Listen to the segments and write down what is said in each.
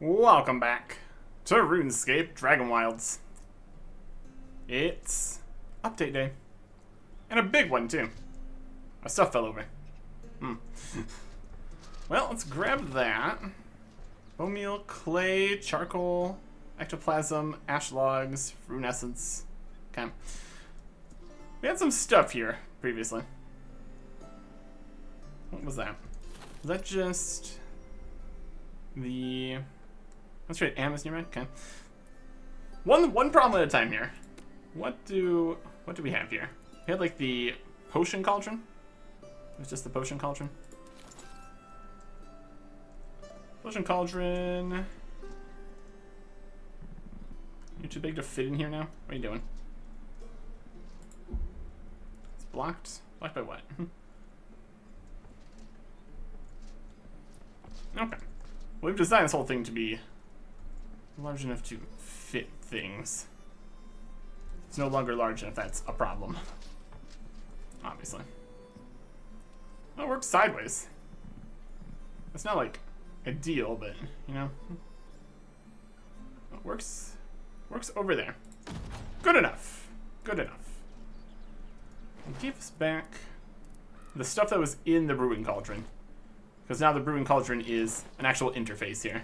Welcome back to RuneScape Dragonwilds. It's update day. And a big one, too. My stuff fell over. Well, let's grab that. Bone meal, clay, charcoal, ectoplasm, ash logs, rune essence. Okay. We had some stuff here previously. What was that? Was that just the... Let's try Ammon's nearby. Okay. One problem at a time here. What do we have here? We had like the potion cauldron. It was just the potion cauldron. Potion cauldron. You're too big to fit in here now? What are you doing? It's blocked? Blocked by what? Okay. Well, we've designed this whole thing to be large enough to fit things. It's no longer large enough, that's a problem. Obviously. Well, it works sideways. It's not like ideal, but you know. It works over there. Good enough. Good enough. And give us back the stuff that was in the brewing cauldron. Because now the brewing cauldron is an actual interface here.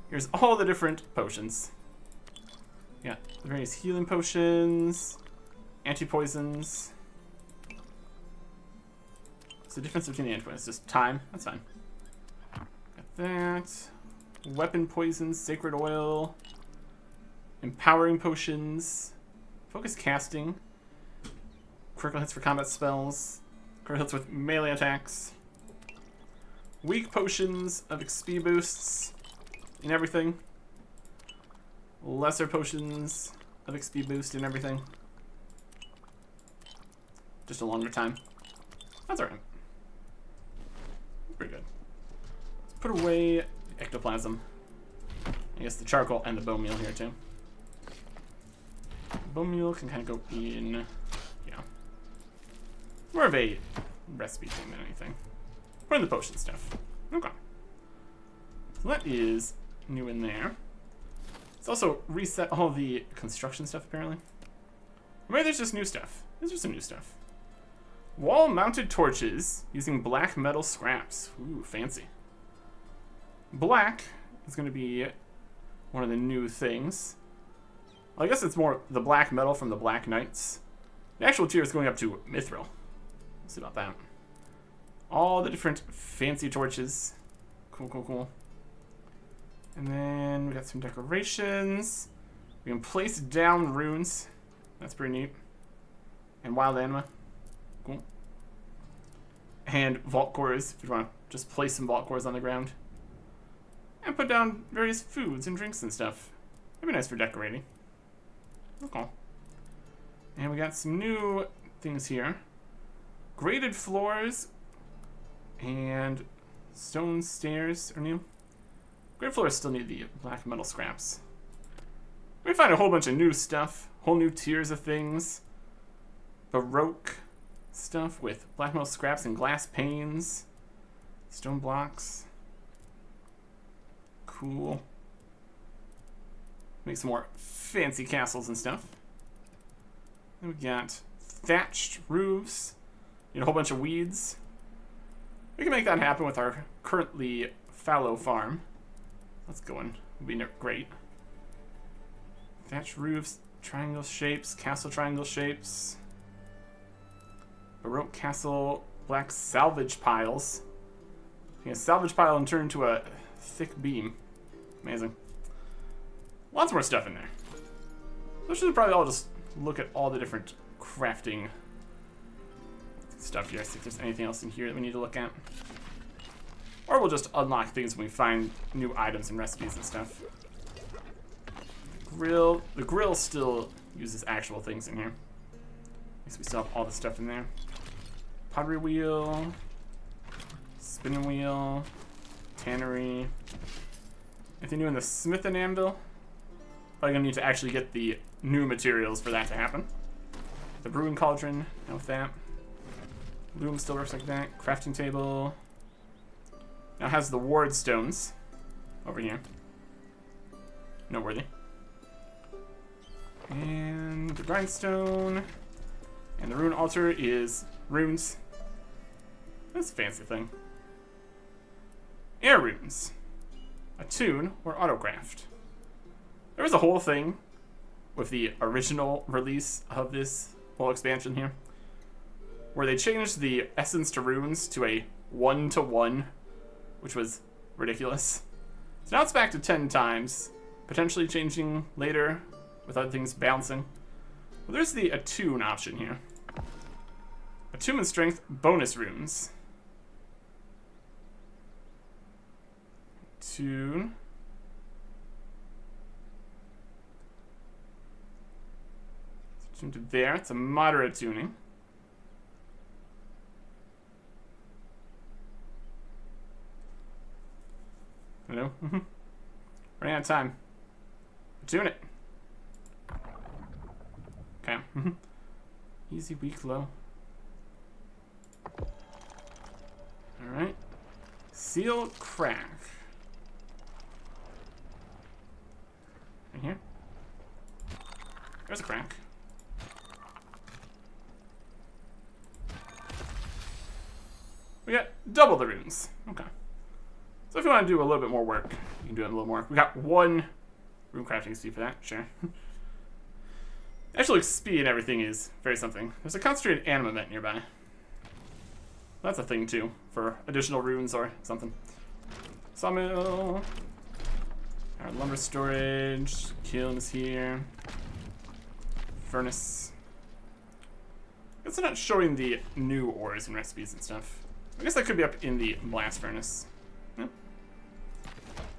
Here's all the different potions. Yeah, the various healing potions, anti-poisons. What's the difference between the anti-poisons? Just time? That's fine. Got that. Weapon poisons, sacred oil, empowering potions, focus casting, critical hits for combat spells, critical hits with melee attacks, weak potions of XP boosts in everything. Lesser potions of XP boost in everything. Just a longer time. That's alright. Pretty good. Let's put away ectoplasm. I guess the charcoal and the bone meal here too. Bone meal can kind of go in, more of a recipe thing than anything. Put in the potion stuff. Okay. So that is new in there. It's also reset all the construction stuff, apparently. Or maybe there's just new stuff. There's just some new stuff. Wall-mounted torches using black metal scraps. Ooh, fancy. Black is going to be one of the new things. Well, I guess it's more the black metal from the Black Knights. The actual tier is going up to Mithril. Let's see about that. All the different fancy torches. Cool, cool, cool. And then we got some decorations. We can place down runes. That's pretty neat. And wild anima. Cool. And vault cores, if you want to just place some vault cores on the ground. And put down various foods and drinks and stuff. That'd be nice for decorating. Okay. And we got some new things here. Graded floors and stone stairs are new. Graded floors still need the black metal scraps. We find a whole bunch of new stuff. Whole new tiers of things. Baroque stuff with black metal scraps and glass panes. Stone blocks. Cool. Make some more fancy castles and stuff. Then we got thatched roofs. Need a whole bunch of weeds. We can make that happen with our currently fallow farm. That's going. It'll be great. Thatched roofs, triangle shapes, castle triangle shapes. Baroque castle, black salvage piles. You can salvage pile and turn into a thick beam. Amazing. Lots more stuff in there. So should probably all just look at all the different crafting stuff here. See if there's anything else in here that we need to look at. Or we'll just unlock things when we find new items and recipes and stuff. The grill still uses actual things in here. At least we still have all the stuff in there. Pottery wheel, spinning wheel, tannery. Anything new in the smith and anvil? Probably gonna need to actually get the new materials for that to happen. The brewing cauldron, now with that. Loom still works like that. Crafting table. Now it has the ward stones over here. noteworthy. And the grindstone. And the rune altar is runes. That's a fancy thing. Air runes. Attune or autocraft. There was a whole thing with the original release of this whole expansion here, where they changed the essence to runes to a 1-to-1, which was ridiculous. So now it's back to 10 times, potentially changing later with other things bouncing. Well, there's the attune option here. Attunement strength bonus runes. Attune. Attune to there. It's a moderate tuning. Hello? Running out of time. Attune it. Okay. Easy, weak, low. Alright. Seal crack. Right here. There's a crack. We got double the runes. Okay. So if you want to do a little bit more work, you can do it a little more. We got 1 rune crafting speed for that, sure. Actual XP and everything is very something. There's a concentrated anim event nearby. That's a thing too, for additional runes or something. Sawmill. Our lumber storage. Kiln is here. Furnace. I guess they're not showing the new ores and recipes and stuff. I guess that could be up in the blast furnace.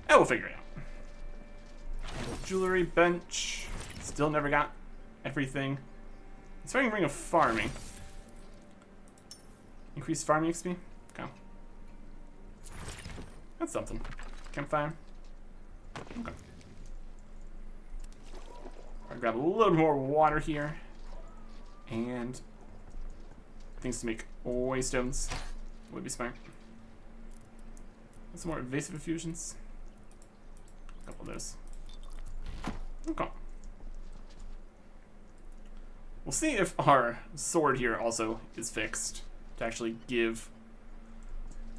Yeah, we'll figure it out. Jewelry bench. Still never got everything. Inspiring ring of farming. Increased farming XP? Okay. That's something. Campfire. Okay. I'll grab a little more water here. And things to make waystones would be smart. Some more evasive infusions. A couple of those. Okay. We'll see if our sword here also is fixed to actually give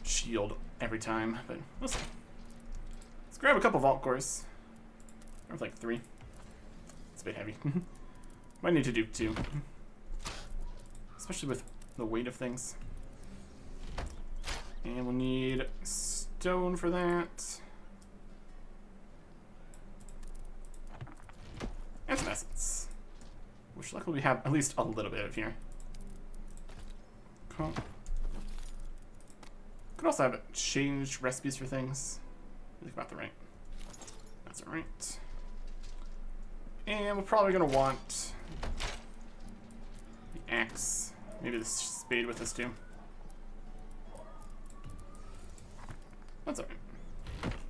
shield every time, but we'll see. Let's grab a couple vault cores. Or like 3. It's a bit heavy. Might need to do 2. Especially with the weight of things. And we'll need stone for that. And some essence. Which luckily we have at least a little bit of here. Cool. Could also have changed recipes for things. I think about the right. That's alright. And we're probably gonna want the axe. Maybe the spade with us too. That's alright.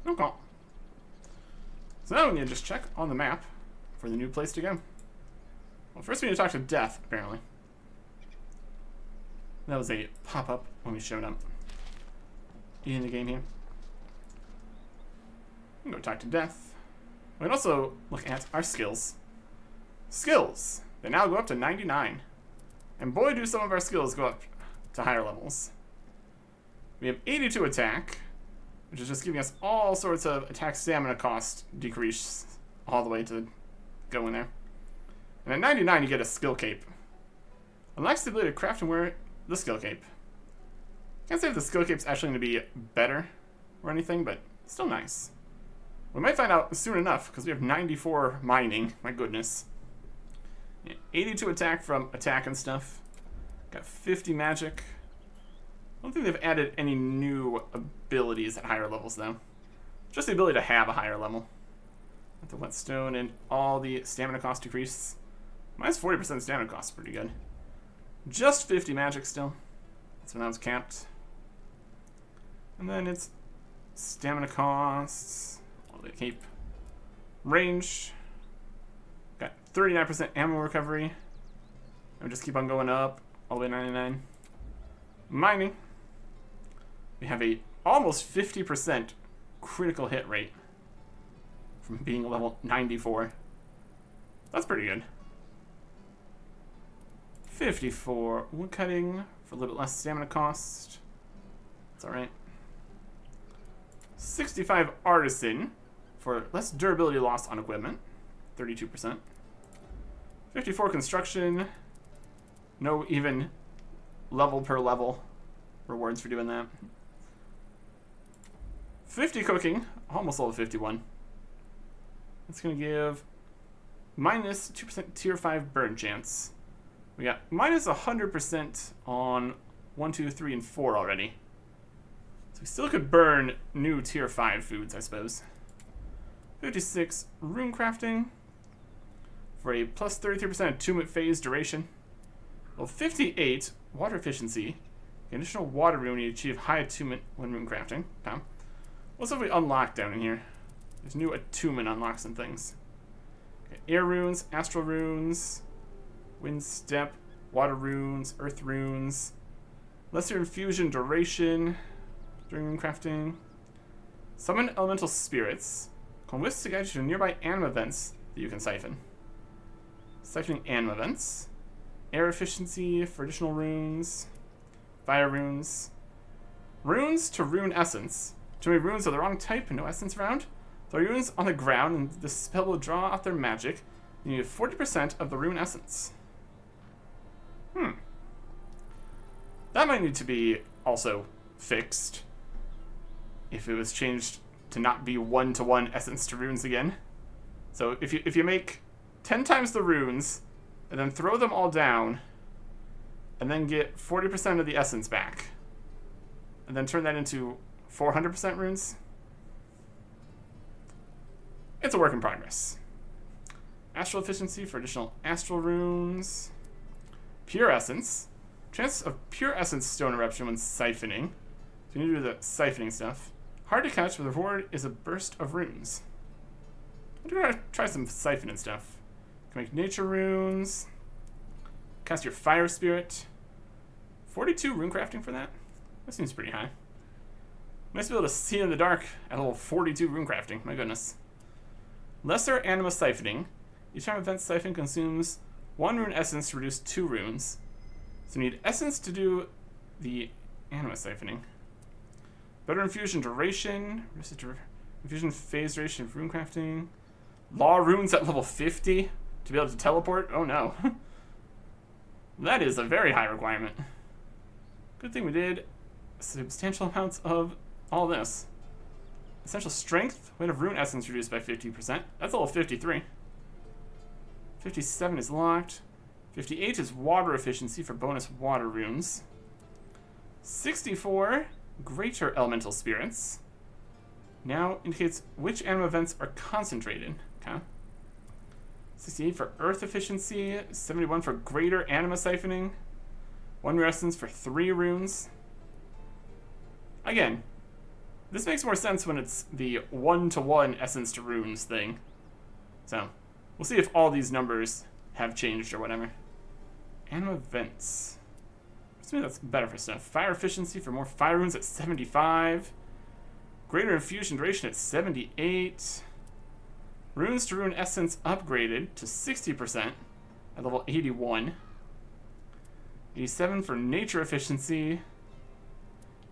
No call. So now we need to just check on the map for the new place to go. Well, first we need to talk to Death, apparently. That was a pop-up when we showed up in the game here. We can go talk to Death. We can also look at our skills. Skills! They now go up to 99. And boy, do some of our skills go up to higher levels. We have 82 attack, which is just giving us all sorts of attack stamina cost decrease all the way to go in there. And at 99, you get a skill cape. Unlocks the ability to craft and wear the skill cape. Can't say if the skill cape's actually going to be better or anything, but still nice. We might find out soon enough, because we have 94 mining. My goodness. Yeah, 82 attack from attack and stuff. Got 50 magic. I don't think they've added any new abilities at higher levels, though. Just the ability to have a higher level. With the whetstone and all the stamina cost decrease. Minus 40% stamina cost is pretty good. Just 50 magic still. That's when I was capped. And then it's stamina costs. All the cape. Range. Got 39% ammo recovery. And we just keep on going up. All the way to 99. Mining. We have a almost 50% critical hit rate from being level 94. That's pretty good. 54 woodcutting for a little bit less stamina cost. That's alright. 65 artisan for less durability loss on equipment. 32%. 54 construction. No even level per level rewards for doing that. 50 cooking, almost level 51. That's going to give minus 2% tier 5 burn chance. We got minus 100% on 1, 2, 3, and 4 already. So we still could burn new tier 5 foods, I suppose. 56 rune crafting for a plus 33% attunement phase duration. Well, 58 water efficiency. The additional water rune when you achieve high attunement when rune crafting. Okay. What's if we unlock down in here? There's new attunement unlocks and things. Okay, air runes, astral runes, wind step, water runes, earth runes, lesser infusion duration during rune crafting. Summon elemental spirits. Can whisk to guide you to nearby anima events that you can siphon. Siphoning anima events. Air efficiency for additional runes. Fire runes. Runes to rune essence. Too many runes of the wrong type and no essence around. Throw runes on the ground and the spell will draw out their magic. You need 40% of the rune essence. That might need to be also fixed. If it was changed to not be 1-to-1 essence to runes again. So if you make 10 times the runes and then throw them all down and then get 40% of the essence back and then turn that into 400% runes, it's a work in progress. Astral efficiency for additional astral runes. Pure essence. Chance of pure essence stone eruption when siphoning. So you need to do the siphoning stuff. Hard to catch, but the reward is a burst of runes. I'm gonna try some siphoning stuff. You can make nature runes. Cast your fire spirit. 42 rune crafting for that? That seems pretty high. Nice to be able to see in the dark at level 42 rune crafting. My goodness. Lesser anima siphoning. Each time event siphon consumes 1 rune essence to reduce 2 runes. So you need essence to do the anima siphoning. Better infusion duration. Infusion phase duration of rune crafting. Law runes at level 50 to be able to teleport. Oh no. That is a very high requirement. Good thing we did substantial amounts of all this. Essential strength. Weight of rune essence reduced by 50%. That's level 53. 57 is locked. 58 is water efficiency for bonus water runes. 64, greater elemental spirits. Now indicates which anima events are concentrated. Okay. 68 for earth efficiency. 71 for greater anima siphoning. 1 rune essence for 3 runes. Again, this makes more sense when it's the 1-to-1 essence to runes thing. So, we'll see if all these numbers have changed or whatever. Anima events. Maybe that's better for stuff. Fire efficiency for more fire runes at 75. Greater infusion duration at 78. Runes to rune essence upgraded to 60% at level 81. 87 for nature efficiency.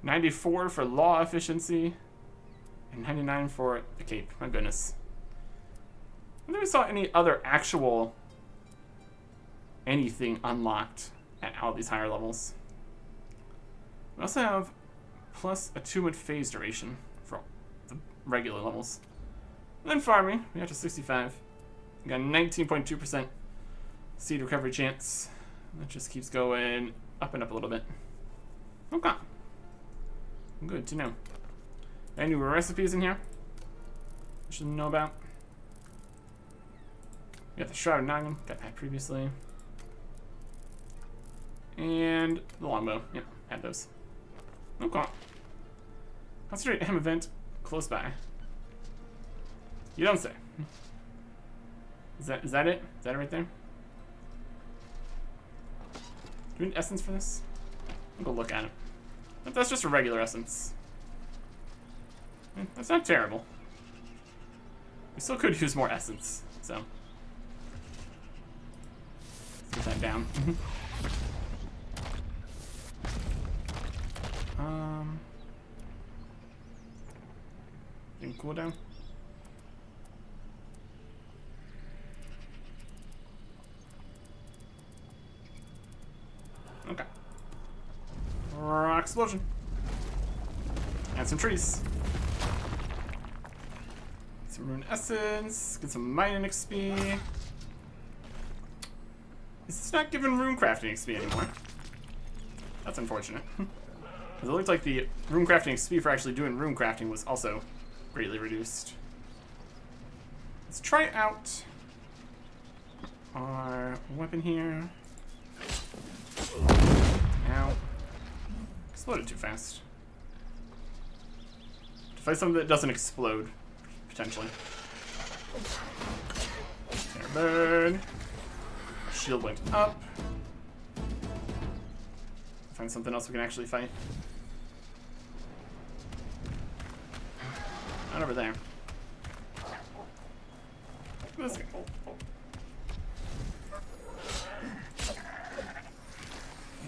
94 for law efficiency. And 99 for the cape. My goodness. I never saw any other actual anything unlocked at all these higher levels. We also have plus attunement phase duration for the regular levels. And then farming, we got to 65. We got 19.2% seed recovery chance. That just keeps going up and up a little bit. Okay. Good to know. Any new recipes in here you should know about? We got the Shroud of Noggin, got that previously. And the longbow, yep, had those. Okay. Concentrate M event close by. You don't say. Is that it? Is that it right there? Do we need essence for this? I'll go look at it. But that's just a regular essence. That's not terrible. We still could use more essence, so. Let's get that down. Cooldown. Okay. Rock explosion. And some trees. Some rune essence. Get some mining XP. It's not giving rune crafting XP anymore. That's unfortunate. It looked like the rune crafting XP for actually doing rune crafting was also greatly reduced. Let's try out our weapon here. Ow. Exploded too fast. To fight something that doesn't explode, potentially. There, burn. Shield went up. Find something else we can actually fight. Not over there. This guy.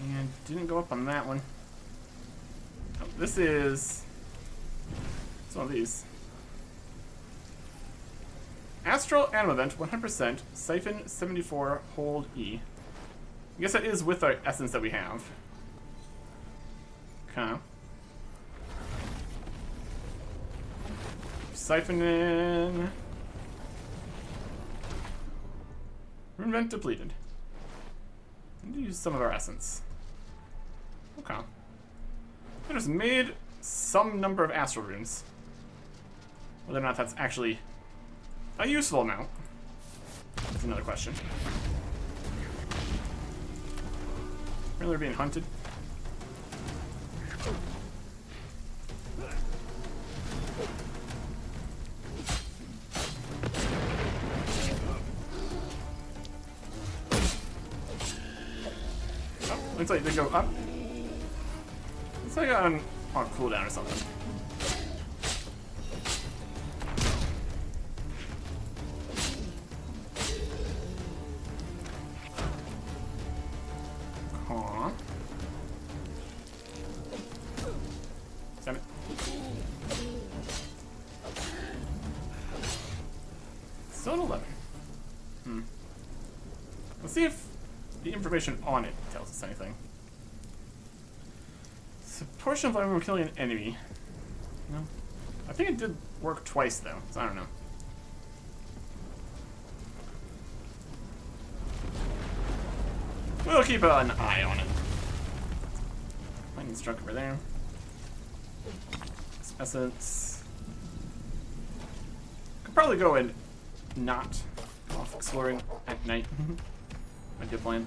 And didn't go up on that one. Oh, this is... It's one of these. Astral Animal Event, 100%, Siphon 74, hold E. I guess that is with our essence that we have. Okay. Siphon in. Rune vent depleted. Need to use some of our essence. Okay. I just made some number of astral runes. Whether or not that's actually a useful amount is another question. Apparently we're being hunted. Looks like they go up. Looks like on cooldown or something. Huh. Damn it. Still at 11. Let's see if the information on it tells us anything. It's a portion of when we're killing an enemy. No. I think it did work twice though, so I don't know. We'll keep an eye on it. Lightning struck over there. Some essence. Could probably go and not go off exploring at night. Might be a plan.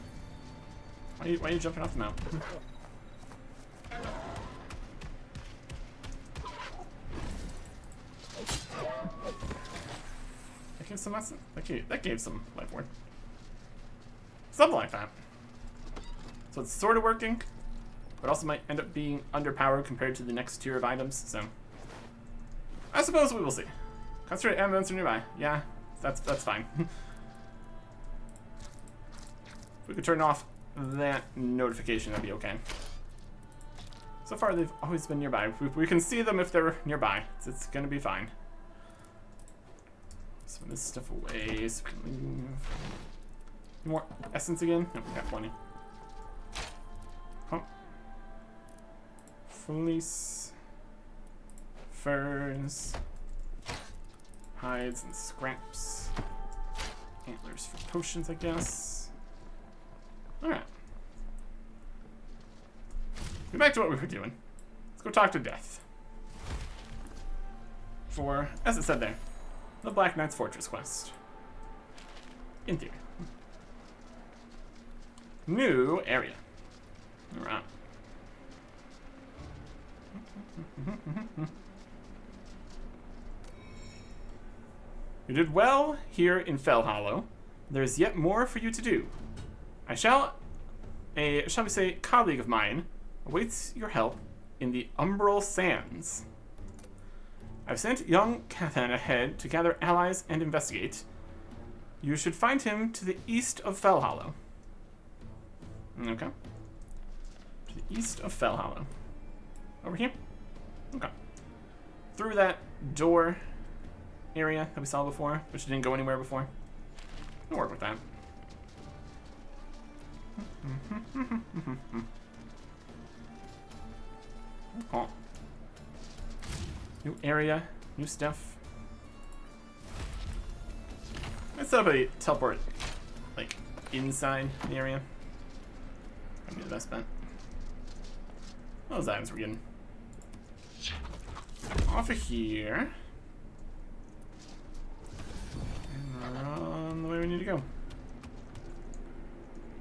Why are you jumping off the mount? That gave some essence. That gave some life ward. Something like that. So it's sort of working, but also might end up being underpowered compared to the next tier of items, so I suppose we will see. Concentrate ambulance are nearby. Yeah, that's fine. If we could turn off that notification, that'd be okay. So far, they've always been nearby. We can see them if they're nearby. It's gonna be fine. Some of this stuff away so we can leave. More essence again? No, we got plenty. Huh. Fleece. Furs. Hides and scraps. Antlers for potions, I guess. Alright. Get back to what we were doing. Let's go talk to Death. For, as it said there, the Black Knight's Fortress quest. In theory. New area. Alright. You did well here in Fell Hollow. There is yet more for you to do. Shall we say, colleague of mine awaits your help in the Umbral Sands. I've sent young Cathan ahead to gather allies and investigate. You should find him to the east of Fellhollow. Okay. To the east of Fellhollow. Over here? Okay. Through that door area that we saw before, which didn't go anywhere before. We'll work with that. Oh. New area, new stuff. Let's set up a teleport, like, inside the area. That'd be the best bet. What those items we're getting? Off of here. And we're on the way we need to go.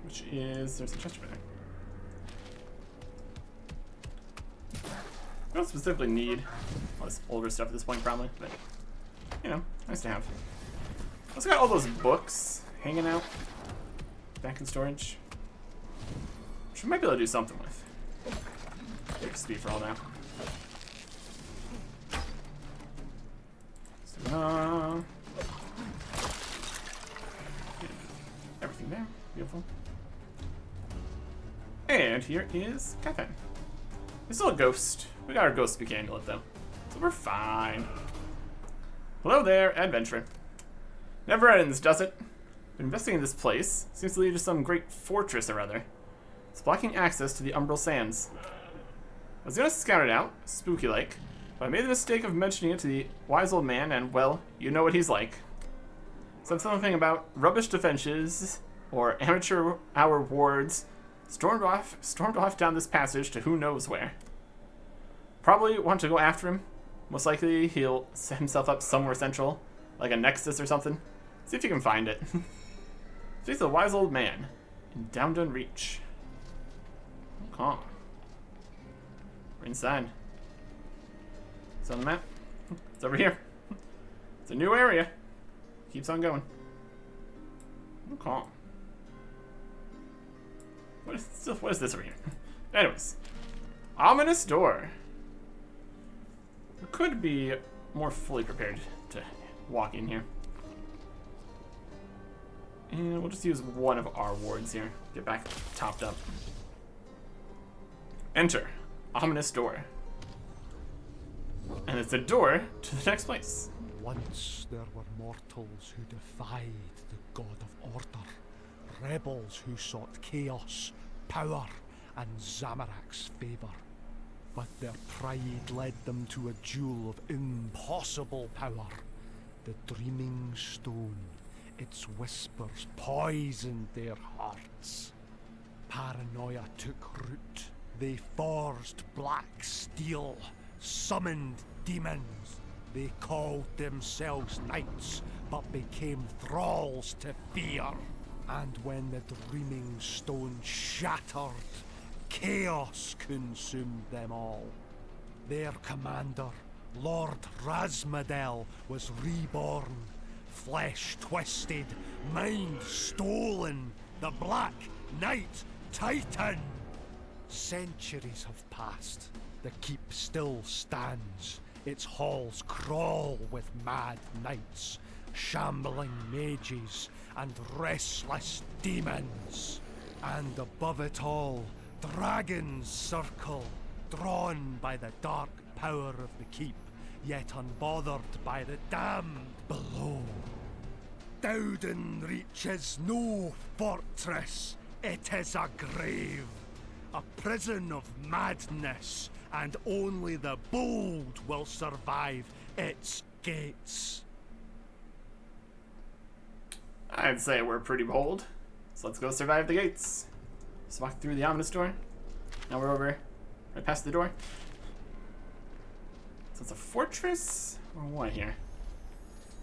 Which is, there's a chest over there. We don't specifically need all this older stuff at this point, probably, but, you know, nice to have. Also got all those books hanging out back in storage, which we might be able to do something with. XP for all that. So, everything there. Beautiful. And here is Cathan. He's still a ghost. We got our ghost speak amulet though, so we're fine. Hello there, adventurer. Never ends, does it? Been investigating this place. Seems to lead to some great fortress or other. It's blocking access to the Umbral Sands. I was gonna scout it out, spooky-like, but I made the mistake of mentioning it to the wise old man, and, well, you know what he's like. Said something about rubbish defenses, or amateur hour wards, stormed off down this passage to who knows where. Probably want to go after him. Most likely he'll set himself up somewhere central, like a nexus or something. See if you can find it. Speak to the wise old man in Dowdun Reach. Okay. We're inside. It's on the map. It's over here. It's a new area. Keeps on going. Okay. What is this over here? Anyways. Ominous door. We could be more fully prepared to walk in here. And we'll just use one of our wards here. Get back topped up. Enter. Ominous door. And it's a door to the next place. Once there were mortals who defied the god of order, rebels who sought chaos, power, and Zamorak's favor. But their pride led them to a jewel of impossible power, the Dreaming Stone. Its whispers poisoned their hearts. Paranoia took root. They forged black steel, summoned demons. They called themselves knights, but became thralls to fear. And when the Dreaming Stone shattered, chaos consumed them all. Their commander, Lord Razmadel, was reborn. Flesh twisted, mind stolen, the Black Knight Titan! Centuries have passed. The keep still stands. Its halls crawl with mad knights, shambling mages, and restless demons. And above it all, dragons circle, drawn by the dark power of the keep, yet unbothered by the damned below. Dowdun reaches no fortress, it is a grave, a prison of madness, and only the bold will survive its gates. I'd say we're pretty bold, so let's go survive the gates. Just walk through the ominous door. Now we're over right past the door. So it's a fortress or what here?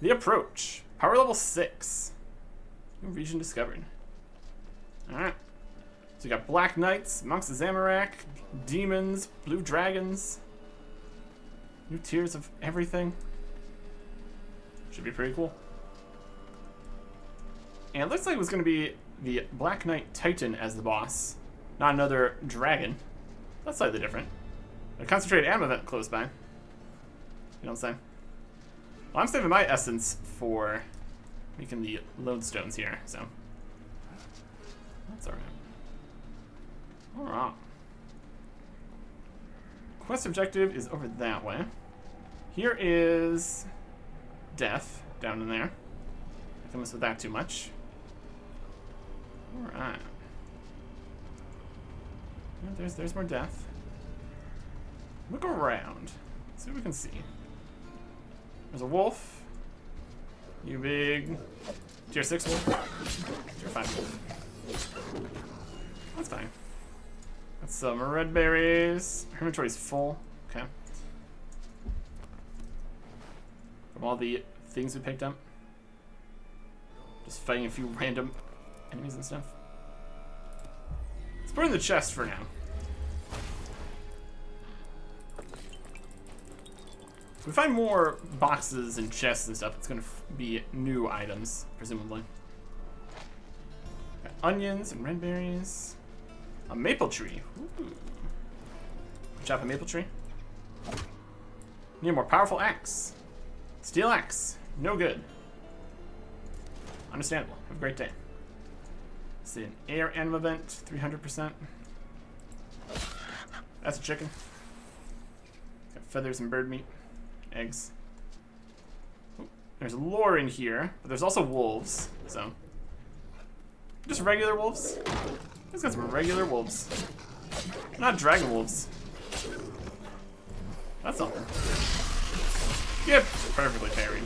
The approach. Power level 6. New region discovered. Alright. So you got Black Knights, Monks of Zamorak, Demons, Blue Dragons. New tiers of everything. Should be pretty cool. And it looks like it was going to be the Black Knight Titan as the boss. Not another dragon. That's slightly different. A concentrated ammo event close by. You know what I'm saying? Well, I'm saving my essence for making the lodestones here, so that's alright. Alright. Quest objective is over that way. Here is death down in there. I don't mess with that too much. Alright. Yeah, there's more death. Look around. See what we can see. There's a wolf. You big tier 6 wolf. Tier 5 wolf. That's fine. That's some red berries. Our inventory's full. Okay. From all the things we picked up. Just fighting a few random enemies and stuff. Let's put it in the chest for now. If we find more boxes and chests and stuff, it's gonna be new items, presumably. Got onions and red berries. A maple tree. Ooh. Chop a maple tree. Need a more powerful axe. Steel axe. No good. Understandable. Have a great day. See an air animal event, 300%. That's a chicken. Got feathers and bird meat. Eggs. Ooh, there's lore in here, but there's also wolves, so. Just regular wolves. Let's got some regular wolves. Not dragon wolves. That's something. Yep, perfectly parried.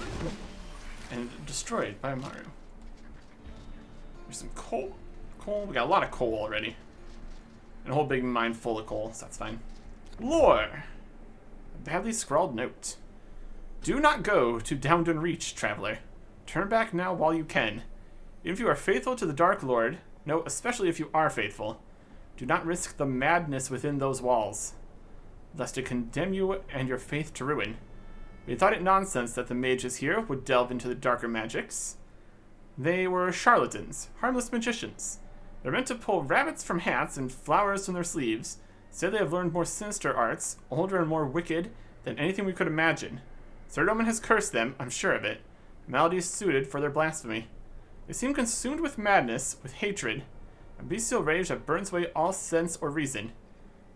And destroyed by Maru. There's some coal. We got a lot of coal already. And a whole big mine full of coal, so that's fine. Lore! A badly scrawled note. Do not go to Dowdun Reach, traveler. Turn back now while you can. If you are faithful to the Dark Lord, no, especially if you are faithful, do not risk the madness within those walls, lest it condemn you and your faith to ruin. We thought it nonsense that the mages here would delve into the darker magics. They were charlatans, harmless magicians. They're meant to pull rabbits from hats and flowers from their sleeves. Instead, they have learned more sinister arts, older and more wicked than anything we could imagine. Sir Roman has cursed them, I'm sure of it. Maladies suited for their blasphemy. They seem consumed with madness, with hatred, a bestial rage that burns away all sense or reason.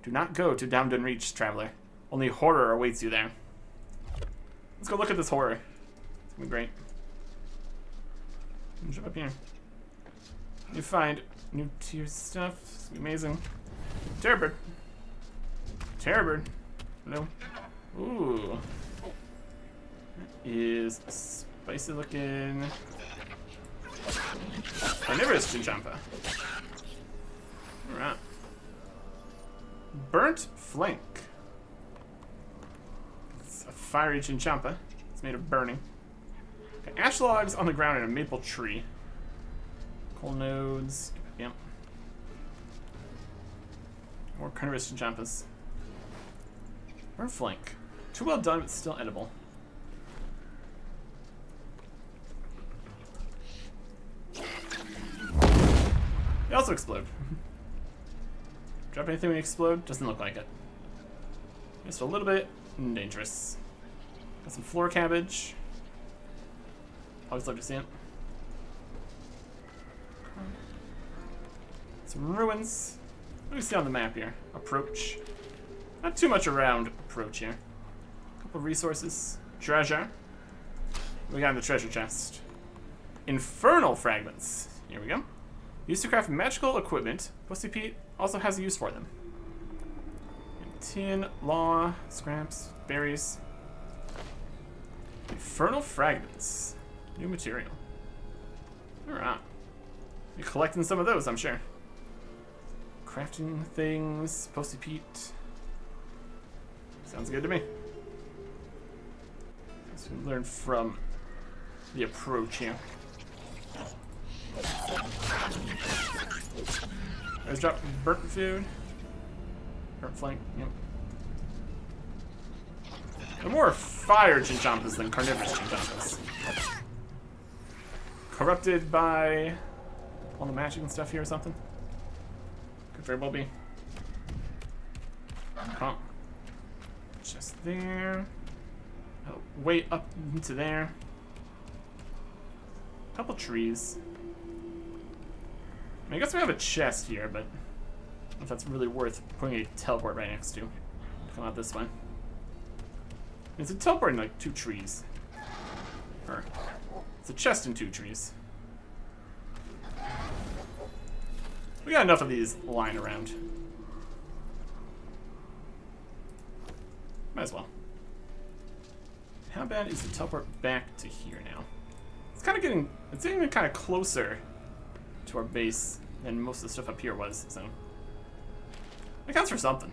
Do not go to Dowdun Reach, traveler. Only horror awaits you there. Let's go look at this horror. It's gonna be great. Jump up here. You find new tier stuff. It's gonna be amazing. Terrorbird. Terrorbird. Hello. Ooh. That is spicy looking. Carnivorous Chinchampa. Alright. Burnt flank. It's a fiery Chinchampa. It's made of burning. Got ash logs on the ground and a maple tree. Coal nodes. Yep. More carnivorous Chinchampas. Burnt flank. Too well done, but still edible. They also explode. Drop anything when you explode? Doesn't look like it. Just a little bit dangerous. Got some floor cabbage. Always love to see it. Some ruins. What do we see on the map here? Approach. Not too much around approach here. A couple resources. Treasure. What we got in the treasure chest? Infernal fragments. Here we go. Used to craft magical equipment. Pussy Pete also has a use for them. And tin, law, scraps, berries. Infernal fragments. New material. Alright. You're collecting some of those, I'm sure. Crafting things. Pussy Pete. Sounds good to me. So we learned from the approach here. Let's drop burnt food. Burnt flank, yep. They're more fire Chinchampas than carnivorous Chinchampas. Corrupted by all the magic and stuff here or something? Could very well be. Huh. Just there. Way up into there. Couple trees. I guess we have a chest here, but I don't know if that's really worth putting a teleport right next to. Come out this way. It's a teleport in like 2 trees. Or it's a chest in 2 trees. We got enough of these lying around. Might as well. How bad is the teleport back to here now? It's kind of getting, it's getting kind of closer to our base than most of the stuff up here was, so it counts for something.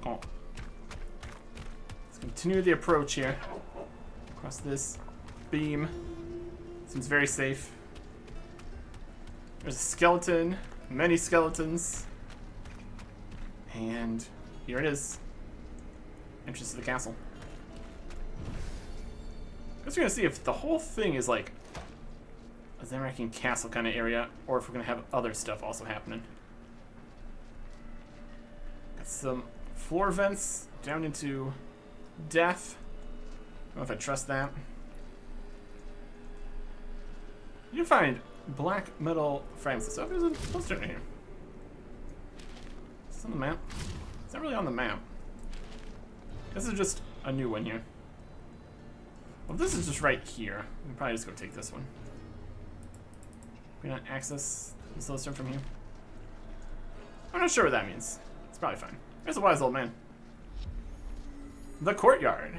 Oh. Let's continue the approach here. Across this beam. Seems very safe. There's a skeleton, many skeletons, and here it is. Entrance to the castle. Guess we're gonna see if the whole thing is like a Zamorakian castle kind of area, or if we're gonna have other stuff also happening. Got some floor vents down into death. I don't know if I trust that. You can find black metal fragments and stuff. There's a poster in here. Is this on the map? It's not really on the map. This is just a new one here. Well, this is just right here. We can probably just go take this one. Can we not access this little stuff from here? I'm not sure what that means. It's probably fine. There's a wise old man. The courtyard.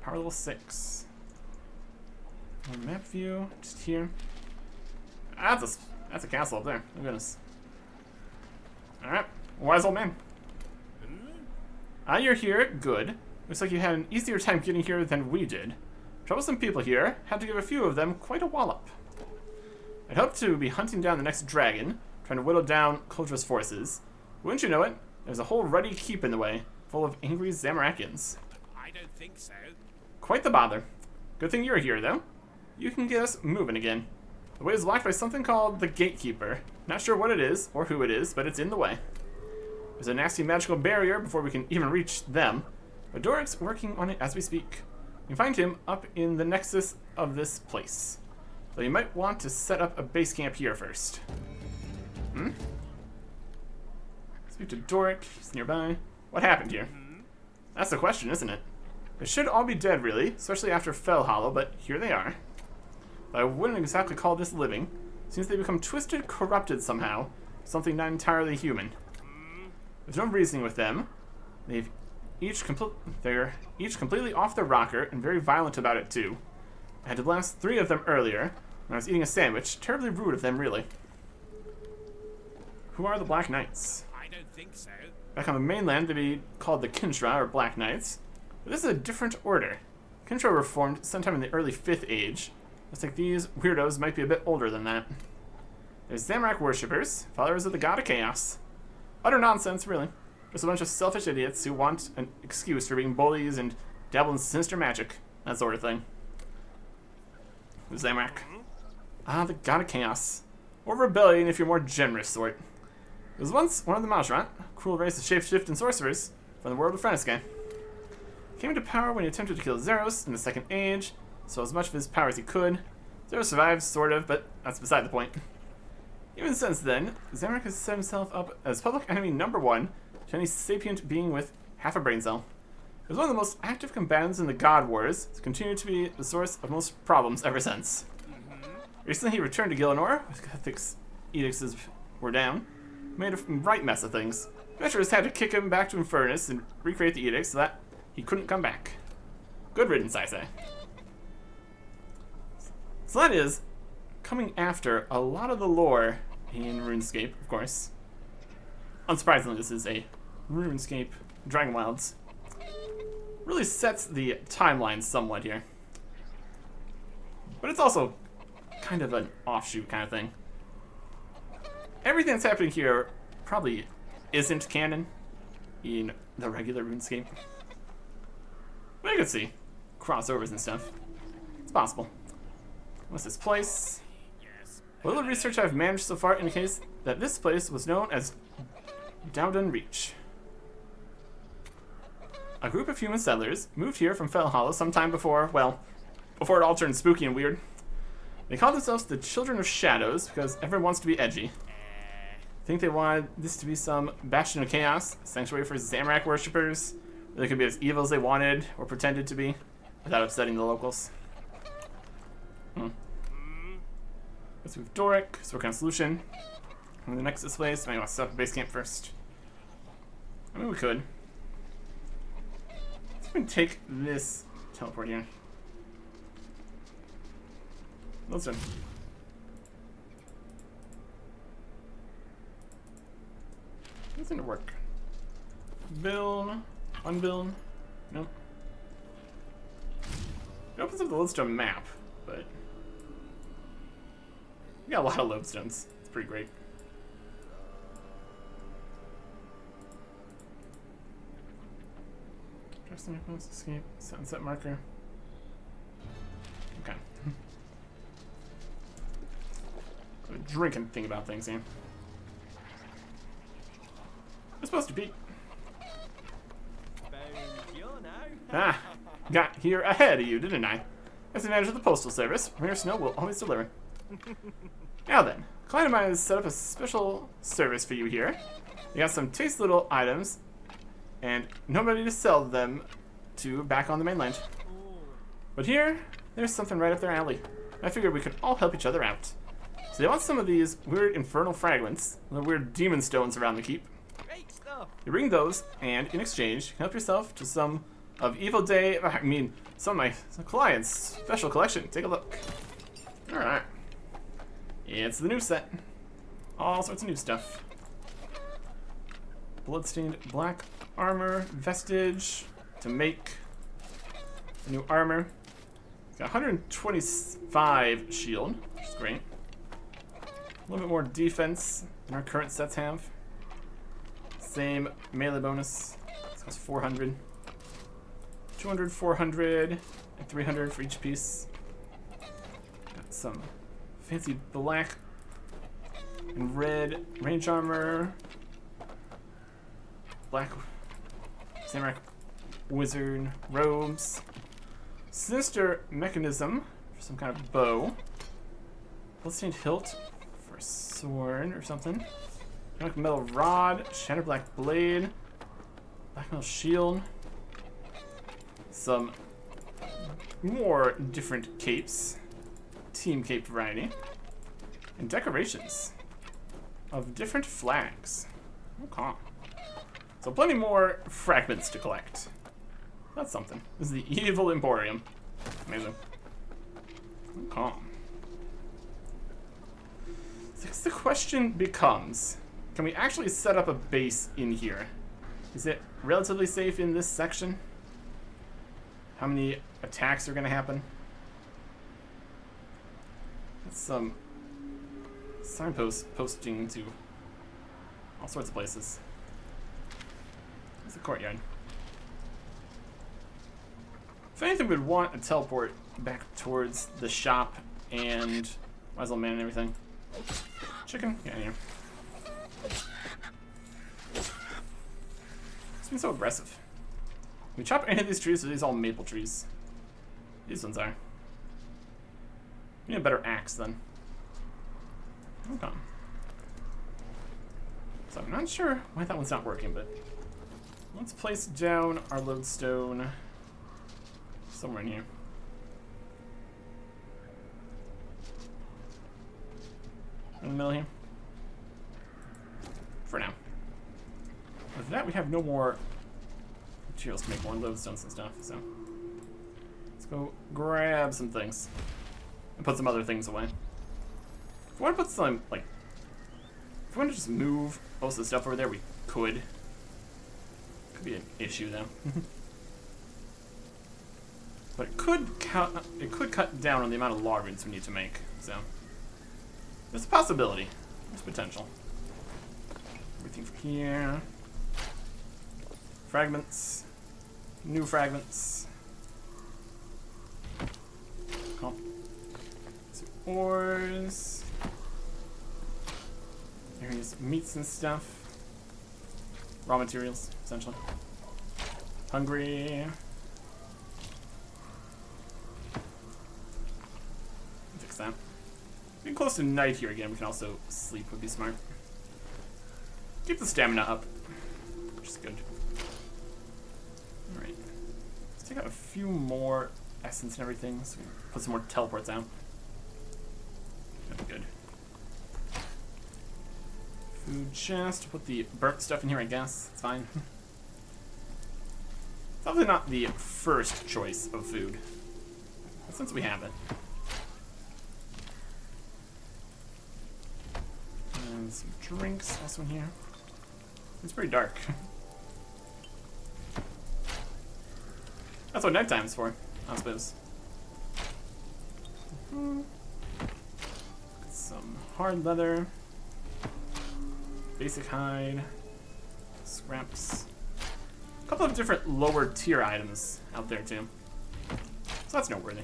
Power level 6. Map view, just here. That's a castle up there. Oh goodness. Alright, wise old man. Ah, you're here. Good. Looks like you had an easier time getting here than we did. Troublesome people here. Had to give a few of them quite a wallop. I'd hoped to be hunting down the next dragon, trying to whittle down Kuldra's forces. Wouldn't you know it? There's a whole ruddy keep in the way, full of angry Zamorakians. I don't think so. Quite the bother. Good thing you're here, though. You can get us moving again. The way is blocked by something called the Gatekeeper. Not sure what it is, or who it is, but it's in the way. There's a nasty magical barrier before we can even reach them, but Doric's working on it as we speak. You can find him up in the nexus of this place. Though you might want to set up a base camp here first. Speak to Doric, he's nearby. What happened here? That's the question, isn't it? They should all be dead, really, especially after Fell Hollow, but here they are. But I wouldn't exactly call this living. Seems they become twisted, corrupted somehow. Something not entirely human. There's no reasoning with them. They're each completely off their rocker and very violent about it too. I had to blast 3 of them earlier when I was eating a sandwich. Terribly rude of them, really. Who are the Black Knights? I don't think so. Back on the mainland, they'd be called the Kintra, or Black Knights. But this is a different order. Kintra were formed sometime in the early 5th Age. Looks like these weirdos might be a bit older than that. There's Zamorak worshippers, followers of the god of chaos. Utter nonsense, really. Just a bunch of selfish idiots who want an excuse for being bullies and dabble in sinister magic. That sort of thing. Who's Zamorak? Ah, the god of chaos. Or rebellion if you're more generous sort. It was once one of the Majrat, a cruel race of shapeshift and sorcerers from the world of Frenescae. Came into power when he attempted to kill Zeros in the 2nd Age, so as much of his power as he could. Zeros survived, sort of, but that's beside the point. Even since then, Zamorak has set himself up as public enemy #1 to any sapient being with half a brain cell. He was one of the most active combatants in the God Wars, has continued to be the source of most problems ever since. Recently he returned to Gielinor, with Catholics' edicts were down, made a right mess of things. Metro's had to kick him back to Infernus and recreate the edicts so that he couldn't come back. Good riddance, I say. So that is coming after a lot of the lore in RuneScape, of course. Unsurprisingly, this is a RuneScape Dragonwilds. Really sets the timeline somewhat here. But it's also kind of an offshoot kind of thing. Everything that's happening here probably isn't canon in the regular RuneScape. But you can see crossovers and stuff. It's possible. What's this place? A little research I've managed so far indicates that this place was known as Dowdun Reach. a group of human settlers moved here from Fell Hollow sometime before, well, before it all turned spooky and weird. They called themselves the Children of Shadows because everyone wants to be edgy. I think they wanted this to be some bastion of chaos, sanctuary for Zamorak worshippers, where they could be as evil as they wanted or pretended to be without upsetting the locals. Let's move Doric, let's work on a solution. And the next this way, so maybe want to set up a base camp first. I mean, we could. Let's go and take this teleport here. Listen. This didn't work. Build. Unbuild. Nope. It opens up the lodestone map, but we got a lot of lodestones. It's pretty great. Escape. Sunset marker. Okay. A drinking thing about things here. We're supposed to be. Ah, got here ahead of you, didn't I? As a manager of the Postal Service, Mayor Snow will always deliver. Now then, a client of mine has set up a special service for you here. You got some tasty little items, and nobody to sell them to back on the mainland. But here, there's something right up their alley. I figured we could all help each other out. So they want some of these weird infernal fragments, the weird demon stones around the keep. Great stuff. You bring those, and in exchange, you can help yourself to some of some of my clients' special collection. Take a look. Alright. It's the new set. All sorts of new stuff. Bloodstained black armor, vestige, to make the new armor. It's got 125 shield, which is great. A little bit more defense than our current sets have. Same melee bonus. This costs 400. 200, 400, and 300 for each piece. Got some fancy black and red range armor. Black Samurai wizard robes. Sinister mechanism for some kind of bow. Bloodstained hilt for a sword or something. Black metal rod, shattered black blade, black metal shield. Some more different capes, team cape variety, and decorations of different flags. Okay. So plenty more fragments to collect. That's something. This is the Evil Emporium. Amazing. Okay. So the question becomes, can we actually set up a base in here? Is it relatively safe in this section? How many attacks are going to happen? That's some signposts posting to all sorts of places. There's a courtyard. If anything, we'd want a teleport back towards the shop and might as well man and everything. Chicken? Get in here. It's been so aggressive. Can we chop any of these trees, or are these all maple trees? These ones are. We need a better axe then. Okay. So I'm not sure why that one's not working, but let's place down our lodestone somewhere in here. In the middle here. For now. With that, we have no more materials to make more lodestones and stuff, so let's go grab some things and put some other things away. If we want to put some, like, if we want to just move most of the stuff over there, we could. Could be an issue though. But it could cut down on the amount of log runes we need to make, so there's a possibility. There's potential. Everything from here. Fragments. New fragments. Cool. Some ores. There's meats and stuff. Raw materials, essentially. Hungry. Fix that. Getting close to night here again, we can also sleep would be smart. Keep the stamina up, which is good. Alright. Let's take out a few more essence and everything, so we can put some more teleports out. That'd be good. Food chest, put the burnt stuff in here, I guess. It's fine. It's probably not the first choice of food, but since we have it. And some drinks also in here. It's pretty dark. That's what nighttime is for, I suppose. Some hard leather. Basic hide. Scraps. A couple of different lower tier items out there too. So that's noteworthy.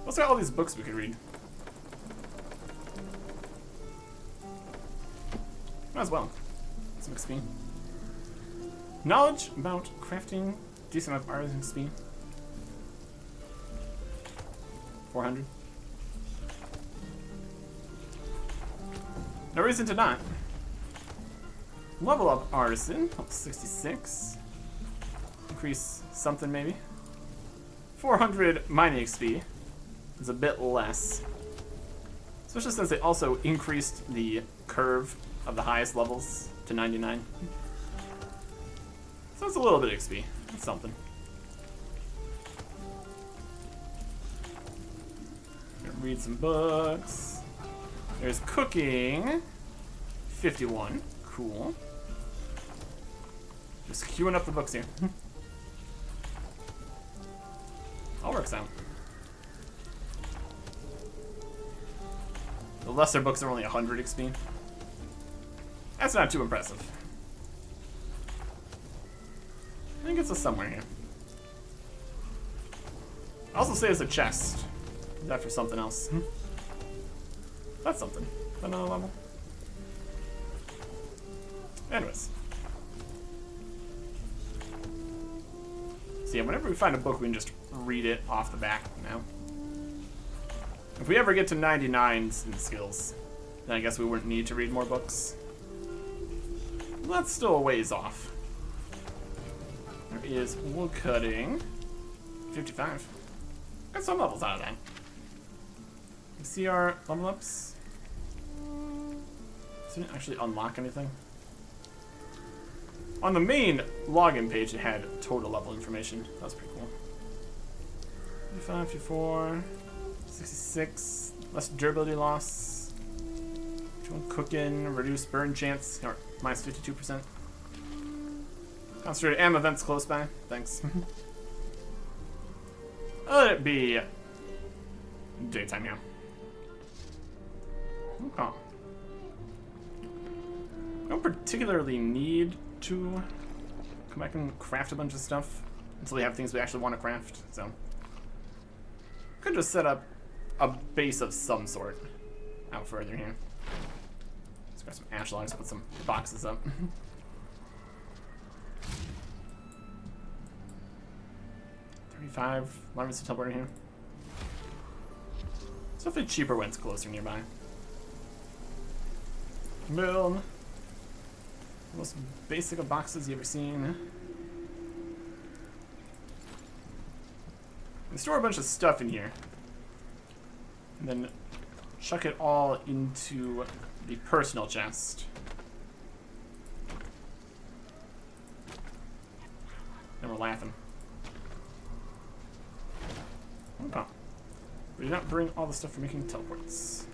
Also got all these books we could read. Might as well. Some XP. Knowledge about crafting. Decent amount of art XP. 400. No reason to not. Level up artisan. 66. Increase something maybe. 400 mining XP. Is a bit less. Especially since they also increased the curve of the highest levels to 99. So it's a little bit of XP. That's something. Gonna read some books. There's cooking. 51. Cool. Just queuing up the books here. All works out. The lesser books are only 100 XP. That's not too impressive. I think it's a somewhere here. I also say it's a chest. Is that for something else? That's something. Another level. Anyways. So yeah, whenever we find a book, we can just read it off the back now. If we ever get to 99s in skills, then I guess we wouldn't need to read more books. Well, that's still a ways off. There is wood cutting. 55. Got some levels out of that. You see our level ups? Didn't actually unlock anything. On the main login page, it had total level information. That was pretty cool. 55, 54, 66. Less durability loss. Cooking, reduced burn chance, or minus 52%. Concentrated AM events close by. Thanks. Let it be daytime now. Okay. I don't particularly need to come back and craft a bunch of stuff until we have things we actually want to craft, so could just set up a base of some sort out further here. Let's grab some ash logs, put some boxes up. 35 larvae to teleport in here. It's definitely cheaper when it's closer nearby. Build. The most basic of boxes you ever seen. And store a bunch of stuff in here. And then chuck it all into the personal chest. And we're laughing. Okay. We did not bring all the stuff for making teleports.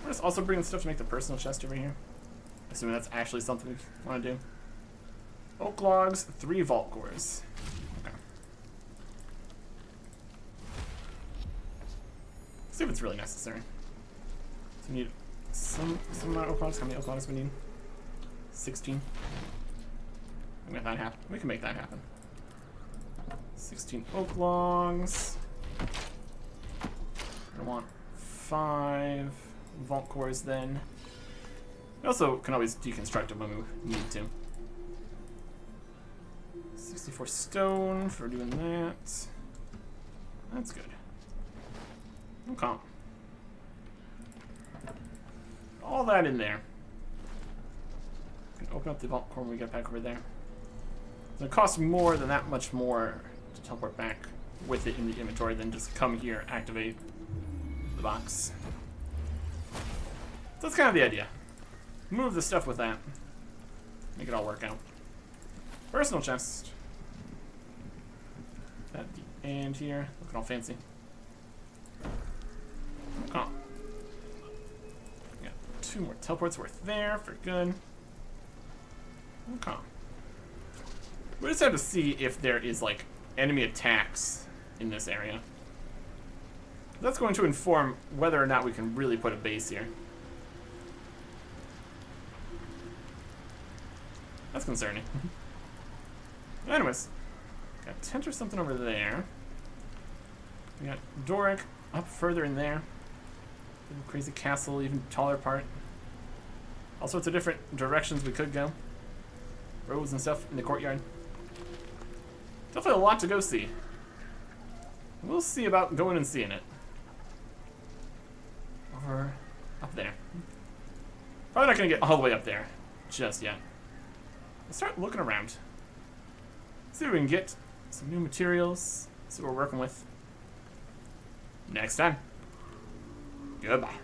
We're just also bringing stuff to make the personal chest over here. Assuming that's actually something we want to do. Oak logs, 3 vault cores. Okay. Let's see if it's really necessary. So we need some amount of oak logs. How many oak logs we need? 16. We can make that happen. We can make that happen. 16 oak logs. I want 5 vault cores then. We also can always deconstruct it when we need to. 64 stone for doing that. That's good. Okay. All that in there. Can open up the vault core when we get back over there. So it costs more than that much more to teleport back with it in the inventory than just come here, activate the box. So that's kind of the idea. Move the stuff with that. Make it all work out. Personal chest. At the end here. Looking all fancy. Okay. Got 2 more teleports worth there for good. Okay. We just have to see if there is, like, enemy attacks in this area. That's going to inform whether or not we can really put a base here. That's concerning. Anyways, got tent or something over there. We got Doric up further in there. Little crazy castle, even taller part. All sorts of different directions we could go. Roads and stuff in the courtyard. Definitely a lot to go see. We'll see about going and seeing it. Over up there. Probably not gonna get all the way up there just yet. Let's start looking around. See if we can get some new materials. See what we're working with. Next time. Goodbye.